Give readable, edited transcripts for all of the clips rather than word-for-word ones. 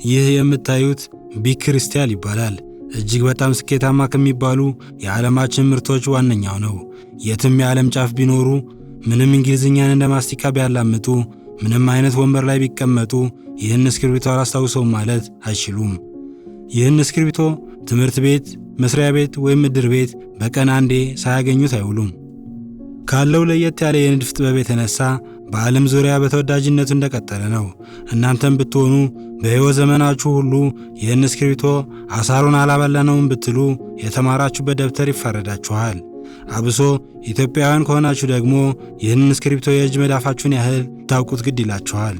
ይህ የምታዩት ቢክ ክሪስታል ይባላል። እጅግ በጣም ስኬታማ ከሚባሉ የዓለማችን ምርቶች ዋነኛው ነው። የትም የዓለም ጫፍ ቢኖሩ፣ ምንም እንግሊዝኛን እንደ ማስቲካ ቢያላምጡ፣ ምንም አይነት ወንበር ላይ ቢቀመጡ ይህን እስክሪብቶ አላስታውሰውም ማለት አይችሉም። ይህን እስክሪብቶ ትምህርት ቤት፣ መስሪያ ቤት ወይም ምድር ቤት በቀን አንዴ ሳያገኙት አይውሉም። ካለው ለየት ያለ የንድፍ ጥበብ የተነሳ በዓለም ዙሪያ በተወዳጅነቱ እንደቀጠለ ነው። እናንተም ብትሆኑ በሕይወት ዘመናችሁ ሁሉ ይህን እስክሪብቶ አሳሩን አላበላነውም ብትሉ የተማራችሁበት ደብተር ይፈረዳችኋል። አብሶ ኢትዮጵያውያን ከሆናችሁ ደግሞ ይህንን እስክሪብቶ የእጅ መዳፋችሁን ያህል ታውቁት ግድ ይላችኋል።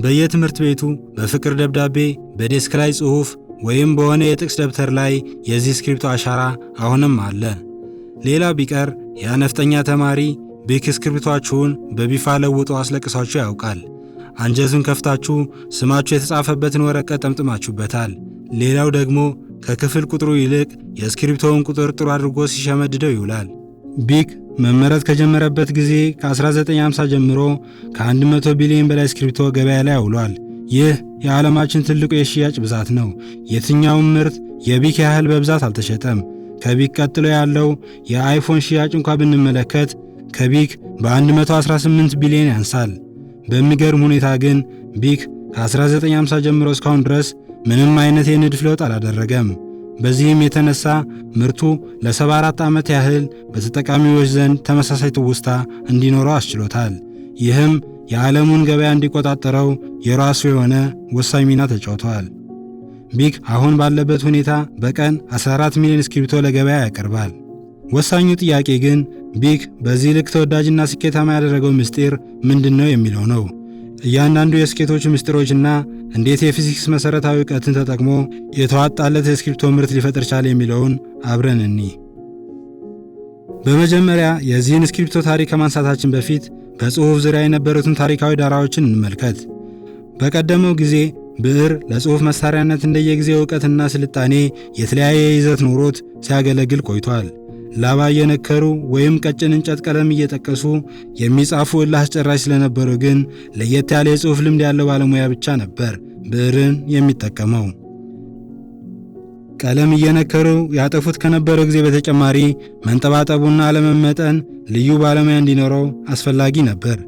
በየትምህርት ቤቱ በፍቅር ደብዳቤ፣ በዴስክ ላይ ጽሑፍ ወይም በሆነ የጥቅስ ደብተር ላይ የዚህ እስክሪብቶ አሻራ አሁንም አለ። ሌላ ቢቀር ያ ነፍጠኛ ተማሪ ቢክ እስክሪብቶአችሁን በቢፋ ለውጦ አስለቅሳችሁ ያውቃል። አንጀቱን ከፍታችሁ ስማችሁ የተጻፈበትን ወረቀት ጠምጥማችሁበታል። ሌላው ደግሞ ከክፍል ቁጥሩ ይልቅ የእስክሪብቶውን ቁጥር ጥሩ አድርጎ ሲሸመድደው ይውላል። ቢክ መመረት ከጀመረበት ጊዜ ከ1950 ጀምሮ ከ100 ቢሊዮን በላይ እስክሪብቶ ገበያ ላይ አውሏል። ይህ የዓለማችን ትልቁ የሽያጭ ብዛት ነው። የትኛውም ምርት የቢክ ያህል በብዛት አልተሸጠም። ከቢክ ቀጥሎ ያለው የአይፎን ሽያጭ እንኳ ብንመለከት ከቢክ በ118 ቢሊዮን ያንሳል። በሚገርም ሁኔታ ግን ቢክ ከ1950 ጀምሮ እስካሁን ድረስ ምንም አይነት የንድፍ ለውጥ አላደረገም። በዚህም የተነሳ ምርቱ ለ74 ዓመት ያህል በተጠቃሚዎች ዘንድ ተመሳሳይ ትውስታ እንዲኖረው አስችሎታል። ይህም የዓለሙን ገበያ እንዲቆጣጠረው የራሱ የሆነ ወሳኝ ሚና ተጫውቷል። ቢክ አሁን ባለበት ሁኔታ በቀን 14 ሚሊዮን እስክሪብቶ ለገበያ ያቀርባል። ወሳኙ ጥያቄ ግን ቢክ በዚህ ልክ ተወዳጅና ስኬታማ ያደረገው ምስጢር ምንድነው የሚለው ነው። እያንዳንዱ የስኬቶቹ ምስጢሮችና እንዴት የፊዚክስ መሰረታዊ ዕውቀትን ተጠቅሞ የተዋጣለት የእስክሪብቶ ምርት ሊፈጥር ቻለ የሚለውን አብረን እኒ። በመጀመሪያ የዚህን እስክሪብቶ ታሪክ ከማንሳታችን በፊት በጽሑፍ ዙሪያ የነበሩትን ታሪካዊ ዳራዎችን እንመልከት። በቀደመው ጊዜ ብዕር ለጽሑፍ መሳሪያነት እንደየጊዜው ዕውቀትና ስልጣኔ የተለያየ ይዘት ኖሮት ሲያገለግል ቆይቷል። ላባ እየነከሩ ወይም ቀጭን እንጨት ቀለም እየጠቀሱ የሚጻፉ እልህ አስጨራሽ ስለነበሩ ግን ለየት ያለ የጽሑፍ ልምድ ያለው ባለሙያ ብቻ ነበር ብዕርን የሚጠቀመው። ቀለም እየነከሩ ያጠፉት ከነበረው ጊዜ በተጨማሪ መንጠባጠቡና አለመመጠን ልዩ ባለሙያ እንዲኖረው አስፈላጊ ነበር።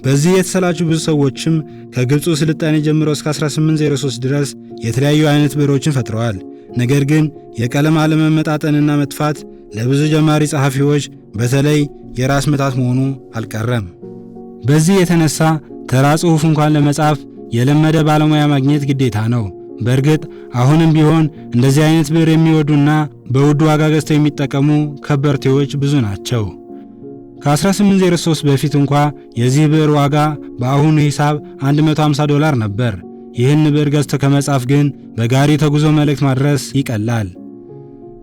በዚህ የተሰላቹ ብዙ ሰዎችም ከግብፁ ስልጣኔ ጀምሮ እስከ 1803 ድረስ የተለያዩ አይነት ብዕሮችን ፈጥረዋል። ነገር ግን የቀለም አለመመጣጠንና መጥፋት ለብዙ ጀማሪ ጸሐፊዎች በተለይ የራስ ምታት መሆኑ አልቀረም። በዚህ የተነሳ ተራ ጽሑፍ እንኳን ለመጻፍ የለመደ ባለሙያ ማግኘት ግዴታ ነው። በእርግጥ አሁንም ቢሆን እንደዚህ አይነት ብዕር የሚወዱና በውድ ዋጋ ገዝተው የሚጠቀሙ ከበርቴዎች ብዙ ናቸው። ከ1803 በፊት እንኳ የዚህ ብዕር ዋጋ በአሁኑ ሂሳብ $150 ነበር። ይህን ብዕር ገዝቶ ከመጻፍ ግን በጋሪ ተጉዞ መልእክት ማድረስ ይቀላል።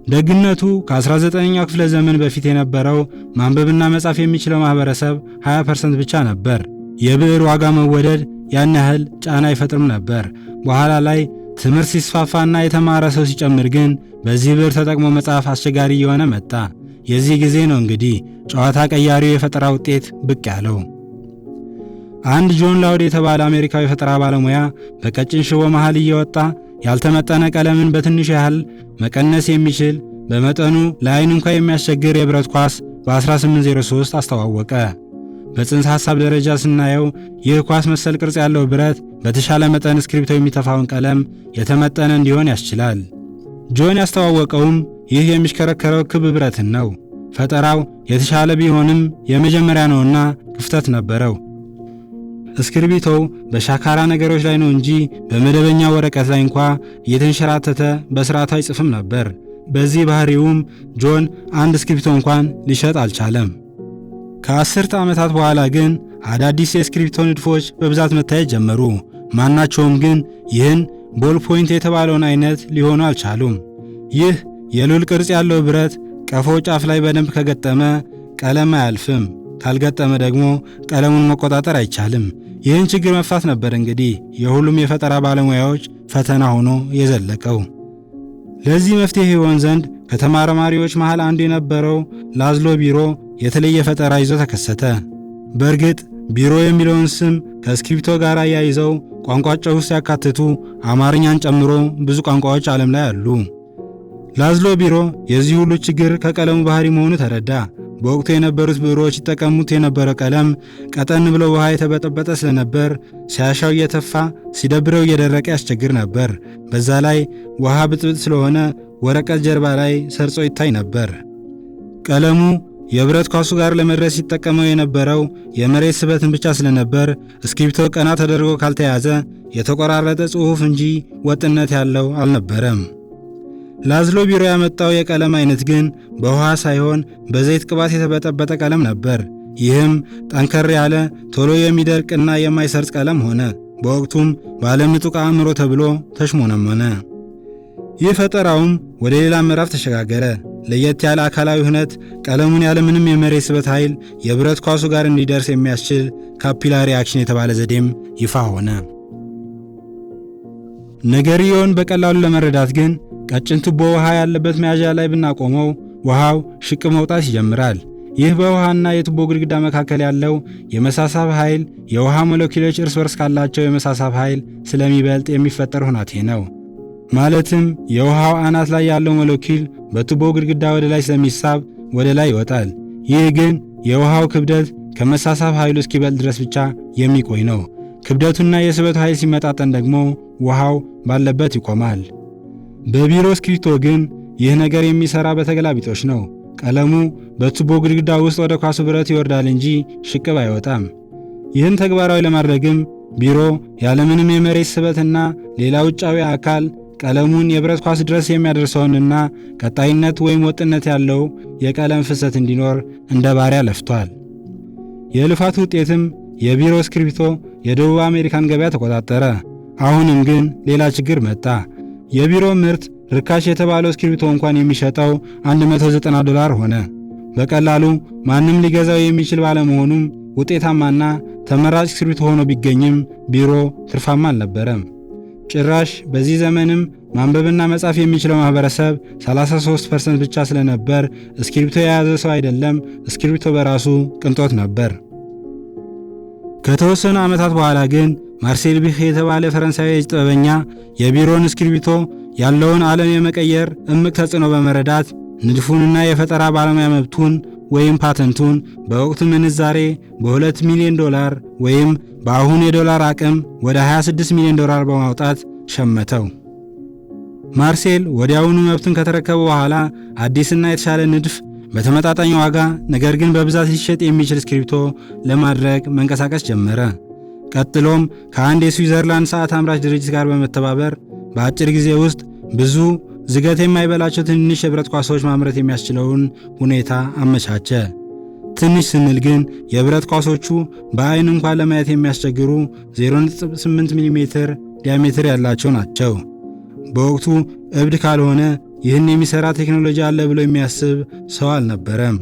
ደግነቱ ከ19ኛው ክፍለ ዘመን በፊት የነበረው ማንበብና መጻፍ የሚችለው ማህበረሰብ 20% ብቻ ነበር። የብዕር ዋጋ መወደድ ያን ያህል ጫና አይፈጥርም ነበር። በኋላ ላይ ትምህርት ሲስፋፋና የተማረ ሰው ሲጨምር ግን በዚህ ብዕር ተጠቅሞ መጻፍ አስቸጋሪ እየሆነ መጣ። የዚህ ጊዜ ነው እንግዲህ ጨዋታ ቀያሪው የፈጠራ ውጤት ብቅ ያለው። አንድ ጆን ላውድ የተባለ አሜሪካዊ ፈጠራ ባለሙያ በቀጭን ሽቦ መሃል እየወጣ ያልተመጠነ ቀለምን በትንሽ ያህል መቀነስ የሚችል በመጠኑ ለዓይን እንኳ የሚያስቸግር የብረት ኳስ በ1803 አስተዋወቀ። በጽንሰ ሐሳብ ደረጃ ስናየው ይህ ኳስ መሰል ቅርጽ ያለው ብረት በተሻለ መጠን እስክሪብቶ የሚተፋውን ቀለም የተመጠነ እንዲሆን ያስችላል። ጆን ያስተዋወቀውም ይህ የሚሽከረከረው ክብ ብረትን ነው። ፈጠራው የተሻለ ቢሆንም የመጀመሪያ ነውና ክፍተት ነበረው። እስክሪብቶው በሻካራ ነገሮች ላይ ነው እንጂ በመደበኛ ወረቀት ላይ እንኳ እየተንሸራተተ በስርዓቱ አይጽፍም ነበር። በዚህ ባህሪውም ጆን አንድ እስክሪብቶ እንኳን ሊሸጥ አልቻለም። ከ10 ዓመታት በኋላ ግን አዳዲስ የእስክሪብቶ ንድፎች በብዛት መታየት ጀመሩ። ማናቸውም ግን ይህን ቦል ፖይንት የተባለውን አይነት ሊሆኑ አልቻሉም። ይህ የሉል ቅርጽ ያለው ብረት ቀፎ ጫፍ ላይ በደንብ ከገጠመ ቀለም አያልፍም፣ ካልገጠመ ደግሞ ቀለሙን መቆጣጠር አይቻልም። ይህን ችግር መፍታት ነበር እንግዲህ የሁሉም የፈጠራ ባለሙያዎች ፈተና ሆኖ የዘለቀው። ለዚህ መፍትሄ ይሆን ዘንድ ከተመራማሪዎች መሃል አንዱ የነበረው ላዝሎ ቢሮ የተለየ ፈጠራ ይዞ ተከሰተ። በእርግጥ ቢሮ የሚለውን ስም ከእስክሪብቶ ጋር አያይዘው ቋንቋቸው ውስጥ ያካትቱ አማርኛን ጨምሮ ብዙ ቋንቋዎች ዓለም ላይ አሉ። ላዝሎ ቢሮ የዚህ ሁሉ ችግር ከቀለሙ ባህሪ መሆኑ ተረዳ። በወቅቱ የነበሩት ብዕሮች ይጠቀሙት የነበረው ቀለም ቀጠን ብሎ ውሃ የተበጠበጠ ስለነበር ሲያሻው እየተፋ ሲደብረው እየደረቀ ያስቸግር ነበር። በዛ ላይ ውሃ ብጥብጥ ስለሆነ ወረቀት ጀርባ ላይ ሰርጾ ይታይ ነበር። ቀለሙ የብረት ኳሱ ጋር ለመድረስ ሲጠቀመው የነበረው የመሬት ስበትን ብቻ ስለነበር እስክሪብቶ ቀና ተደርጎ ካልተያዘ የተቆራረጠ ጽሑፍ እንጂ ወጥነት ያለው አልነበረም። ላዝሎ ቢሮ ያመጣው የቀለም አይነት ግን በውሃ ሳይሆን በዘይት ቅባት የተበጠበጠ ቀለም ነበር። ይህም ጠንከር ያለ ቶሎ የሚደርቅና የማይሰርጽ ቀለም ሆነ። በወቅቱም በዓለም ንጡቅ አእምሮ ተብሎ ተሽሞነመነ። ይህ ፈጠራውም ወደ ሌላ ምዕራፍ ተሸጋገረ። ለየት ያለ አካላዊ ሁነት ቀለሙን ያለምንም የመሬት ስበት ኃይል የብረት ኳሱ ጋር እንዲደርስ የሚያስችል ካፒላሪ አክሽን የተባለ ዘዴም ይፋ ሆነ። ነገርየውን በቀላሉ ለመረዳት ግን ቀጭን ቱቦ ውሃ ያለበት መያዣ ላይ ብናቆመው ውሃው ሽቅ መውጣት ይጀምራል። ይህ በውሃና የቱቦ ግድግዳ መካከል ያለው የመሳሳብ ኃይል የውሃ ሞለኪውሎች እርስ በርስ ካላቸው የመሳሳብ ኃይል ስለሚበልጥ የሚፈጠር ሁናቴ ነው። ማለትም የውሃው አናት ላይ ያለው ሞለኪውል በቱቦ ግድግዳ ወደ ላይ ስለሚሳብ ወደ ላይ ይወጣል። ይህ ግን የውሃው ክብደት ከመሳሳብ ኃይሉ እስኪበልጥ ድረስ ብቻ የሚቆይ ነው። ክብደቱና የስበቱ ኃይል ሲመጣጠን ደግሞ ውሃው ባለበት ይቆማል። በቢሮ እስክሪብቶ ግን ይህ ነገር የሚሰራ በተገላቢጦች ነው። ቀለሙ በቱቦ ግድግዳ ውስጥ ወደ ኳሱ ብረት ይወርዳል እንጂ ሽቅብ አይወጣም። ይህን ተግባራዊ ለማድረግም ቢሮ ያለምንም የመሬት ስበትና ሌላ ውጫዊ አካል ቀለሙን የብረት ኳስ ድረስ የሚያደርሰውንና ቀጣይነት ወይም ወጥነት ያለው የቀለም ፍሰት እንዲኖር እንደ ባሪያ ለፍቷል። የልፋቱ ውጤትም የቢሮ እስክሪብቶ የደቡብ አሜሪካን ገበያ ተቆጣጠረ። አሁንም ግን ሌላ ችግር መጣ። የቢሮ ምርት ርካሽ የተባለው እስክሪብቶ እንኳን የሚሸጠው $190 ሆነ። በቀላሉ ማንም ሊገዛው የሚችል ባለመሆኑም ውጤታማና ተመራጭ እስክሪብቶ ሆኖ ቢገኝም ቢሮ ትርፋማ አልነበረም። ጭራሽ በዚህ ዘመንም ማንበብና መጻፍ የሚችለው ማህበረሰብ 33% ብቻ ስለነበር እስክሪብቶ የያዘ ሰው አይደለም፣ እስክሪብቶ በራሱ ቅንጦት ነበር። ከተወሰኑ ዓመታት በኋላ ግን ማርሴል ቢህ የተባለ ፈረንሳዊ የእጅ ጥበበኛ የቢሮን እስክሪብቶ ያለውን ዓለም የመቀየር እምቅ ተጽዕኖ በመረዳት ንድፉንና የፈጠራ ባለሙያ መብቱን ወይም ፓተንቱን በወቅቱ ምንዛሬ $2 ሚሊዮን ወይም በአሁኑ የዶላር አቅም ወደ $26 ሚሊዮን በማውጣት ሸመተው። ማርሴል ወዲያውኑ መብቱን ከተረከበ በኋላ አዲስና የተሻለ ንድፍ በተመጣጣኝ ዋጋ ነገር ግን በብዛት ሊሸጥ የሚችል እስክሪብቶ ለማድረግ መንቀሳቀስ ጀመረ። ቀጥሎም ከአንድ የስዊዘርላንድ ሰዓት አምራች ድርጅት ጋር በመተባበር በአጭር ጊዜ ውስጥ ብዙ ዝገት የማይበላቸው ትንሽ የብረት ኳሶች ማምረት የሚያስችለውን ሁኔታ አመቻቸ። ትንሽ ስንል ግን የብረት ኳሶቹ በአይን እንኳን ለማየት የሚያስቸግሩ 0.8 ሚሜ ዲያሜትር ያላቸው ናቸው። በወቅቱ እብድ ካልሆነ ይህን የሚሰራ ቴክኖሎጂ አለ ብሎ የሚያስብ ሰው አልነበረም።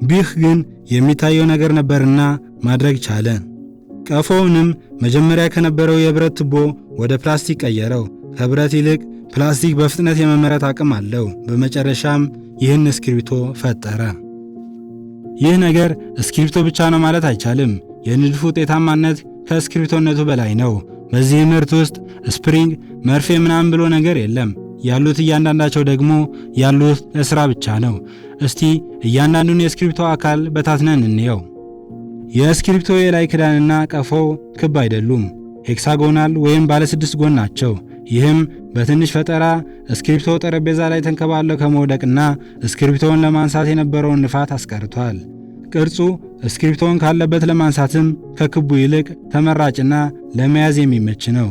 ቢህ ግን የሚታየው ነገር ነበርና ማድረግ ቻለ። ቀፎውንም መጀመሪያ ከነበረው የብረት ቱቦ ወደ ፕላስቲክ ቀየረው። ከብረት ይልቅ ፕላስቲክ በፍጥነት የመመረት አቅም አለው። በመጨረሻም ይህን እስክሪብቶ ፈጠረ። ይህ ነገር እስክሪብቶ ብቻ ነው ማለት አይቻልም። የንድፉ ውጤታማነት ከእስክሪብቶነቱ በላይ ነው። በዚህ ምርት ውስጥ ስፕሪንግ፣ መርፌ ምናምን ብሎ ነገር የለም። ያሉት እያንዳንዳቸው ደግሞ ያሉት ለሥራ ብቻ ነው። እስቲ እያንዳንዱን የእስክሪብቶ አካል በታትነን እንየው። የእስክሪብቶ የላይ ክዳንና ቀፎው ክብ አይደሉም፣ ሄክሳጎናል ወይም ባለ 6 ጎን ናቸው። ይህም በትንሽ ፈጠራ እስክሪብቶ ጠረጴዛ ላይ ተንከባለው ከመውደቅና እስክሪብቶውን ለማንሳት የነበረውን ንፋት አስቀርቷል። ቅርጹ እስክሪብቶውን ካለበት ለማንሳትም ከክቡ ይልቅ ተመራጭና ለመያዝ የሚመች ነው።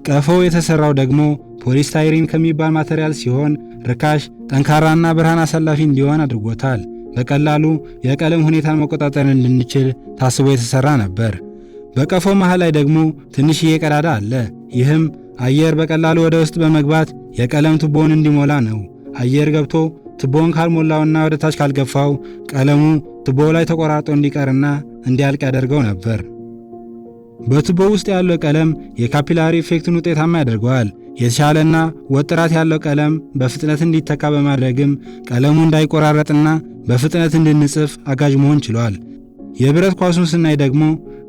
ቀፎው የተሰራው ደግሞ ፖሊስታይሪን ከሚባል ማቴሪያል ሲሆን ርካሽ፣ ጠንካራና ብርሃን አሳላፊ እንዲሆን አድርጎታል። በቀላሉ የቀለም ሁኔታን መቆጣጠር እንድንችል ታስቦ የተሰራ ነበር። በቀፎው መሃል ላይ ደግሞ ትንሽዬ ቀዳዳ አለ። ይህም አየር በቀላሉ ወደ ውስጥ በመግባት የቀለም ቱቦውን እንዲሞላ ነው። አየር ገብቶ ቱቦውን ካልሞላውና ወደ ታች ካልገፋው ቀለሙ ቱቦው ላይ ተቆራርጦ እንዲቀርና እንዲያልቅ ያደርገው ነበር። በቱቦ ውስጥ ያለው ቀለም የካፒላሪ ኢፌክቱን ውጤታማ ያደርገዋል። የተሻለና ወጥራት ያለው ቀለም በፍጥነት እንዲተካ በማድረግም ቀለሙ እንዳይቆራረጥና በፍጥነት እንድንጽፍ አጋዥ መሆን ችሏል። የብረት ኳሱን ስናይ ደግሞ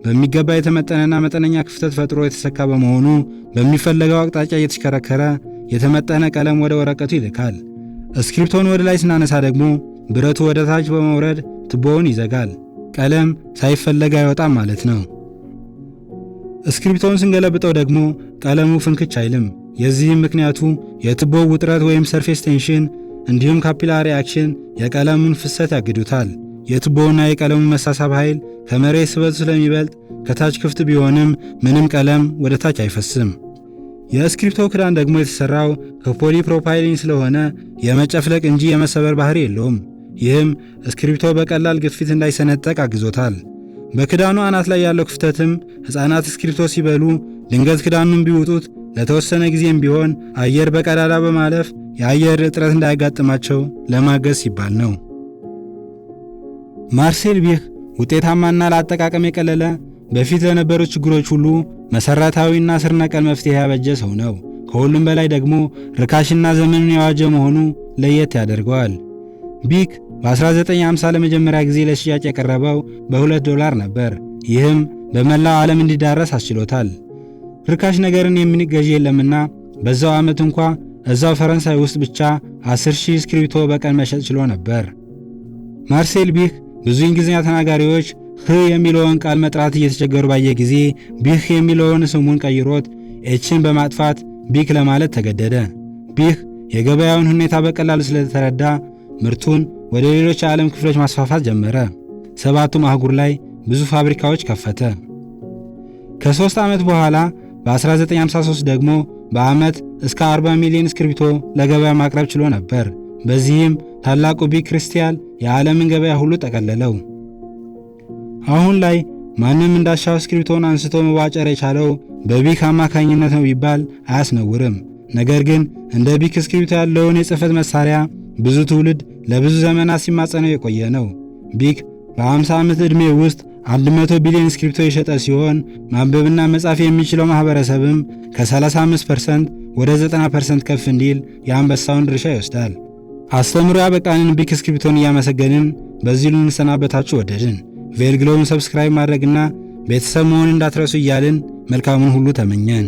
በሚገባ የተመጠነና መጠነኛ ክፍተት ፈጥሮ የተሰካ በመሆኑ በሚፈለገው አቅጣጫ እየተሽከረከረ የተመጠነ ቀለም ወደ ወረቀቱ ይልካል። እስክሪፕቶን ወደ ላይ ስናነሳ ደግሞ ብረቱ ወደ ታች በመውረድ ቱቦውን ይዘጋል። ቀለም ሳይፈለግ አይወጣም ማለት ነው። እስክሪፕቶን ስንገለብጠው ደግሞ ቀለሙ ፍንክች አይልም። የዚህም ምክንያቱ የቱቦው ውጥረት ወይም ሰርፌስ ቴንሽን እንዲሁም ካፒላሪ አክሽን የቀለሙን ፍሰት ያግዱታል። የቱቦውና የቀለሙ መሳሳብ ኃይል ከመሬት ስበቱ ስለሚበልጥ ከታች ክፍት ቢሆንም ምንም ቀለም ወደ ታች አይፈስም። የእስክሪፕቶ ክዳን ደግሞ የተሰራው ከፖሊፕሮፓይሊን ስለሆነ የመጨፍለቅ እንጂ የመሰበር ባህሪ የለውም። ይህም እስክሪፕቶ በቀላል ግፊት እንዳይሰነጠቅ አግዞታል። በክዳኑ አናት ላይ ያለው ክፍተትም ሕፃናት እስክሪፕቶ ሲበሉ ድንገት ክዳኑን ቢውጡት ለተወሰነ ጊዜም ቢሆን አየር በቀዳዳ በማለፍ የአየር እጥረት እንዳያጋጥማቸው ለማገዝ ሲባል ነው። ማርሴል ቢህ ውጤታማና ለአጠቃቀም የቀለለ በፊት ለነበሩ ችግሮች ሁሉ መሰረታዊና ስር ነቀል መፍትሄ ያበጀ ሰው ነው። ከሁሉም በላይ ደግሞ ርካሽና ዘመኑን የዋጀ መሆኑ ለየት ያደርገዋል። ቢክ በ1950 ለመጀመሪያ ጊዜ ለሽያጭ የቀረበው $2 ነበር። ይህም በመላው ዓለም እንዲዳረስ አስችሎታል። ርካሽ ነገርን የሚገዥ የለምና በዛው ዓመት እንኳ እዛው ፈረንሳይ ውስጥ ብቻ 10,000 እስክሪፕቶ በቀን መሸጥ ችሎ ነበር። ማርሴል ቢህ ብዙ እንግሊዝኛ ተናጋሪዎች ህ የሚለውን ቃል መጥራት እየተቸገሩ ባየ ጊዜ ቢህ የሚለውን ስሙን ቀይሮት ኤችን በማጥፋት ቢክ ለማለት ተገደደ። ቢህ የገበያውን ሁኔታ በቀላሉ ስለተረዳ ምርቱን ወደ ሌሎች የዓለም ክፍሎች ማስፋፋት ጀመረ። 7ቱም አህጉር ላይ ብዙ ፋብሪካዎች ከፈተ። ከ3 ዓመት በኋላ በ1953 ደግሞ በዓመት እስከ 40 ሚሊዮን እስክሪፕቶ ለገበያ ማቅረብ ችሎ ነበር። በዚህም ታላቁ ቢክ ክሪስታል የዓለምን ገበያ ሁሉ ጠቀለለው። አሁን ላይ ማንም እንዳሻው እስክሪፕቶን አንስቶ መዋጨር የቻለው በቢክ አማካኝነት ነው ቢባል አያስነውርም። ነገር ግን እንደ ቢክ እስክሪፕቶ ያለውን የጽህፈት መሳሪያ ብዙ ትውልድ ለብዙ ዘመናት ሲማጸነው የቆየ ነው። ቢክ በ50 ዓመት ዕድሜ ውስጥ 100 ቢሊዮን እስክሪፕቶ የሸጠ ሲሆን ማንበብና መጻፍ የሚችለው ማህበረሰብም ከ35% ወደ 90% ከፍ እንዲል የአንበሳውን ድርሻ ይወስዳል። አስተምሮ ያበቃንን ቢክ እስክሪፕቶን እያመሰገንን በዚህ ልንሰናበታችሁ ወደድን። ቬልግሎውን ሰብስክራይብ ማድረግና ቤተሰብ መሆን እንዳትረሱ እያልን መልካሙን ሁሉ ተመኘን።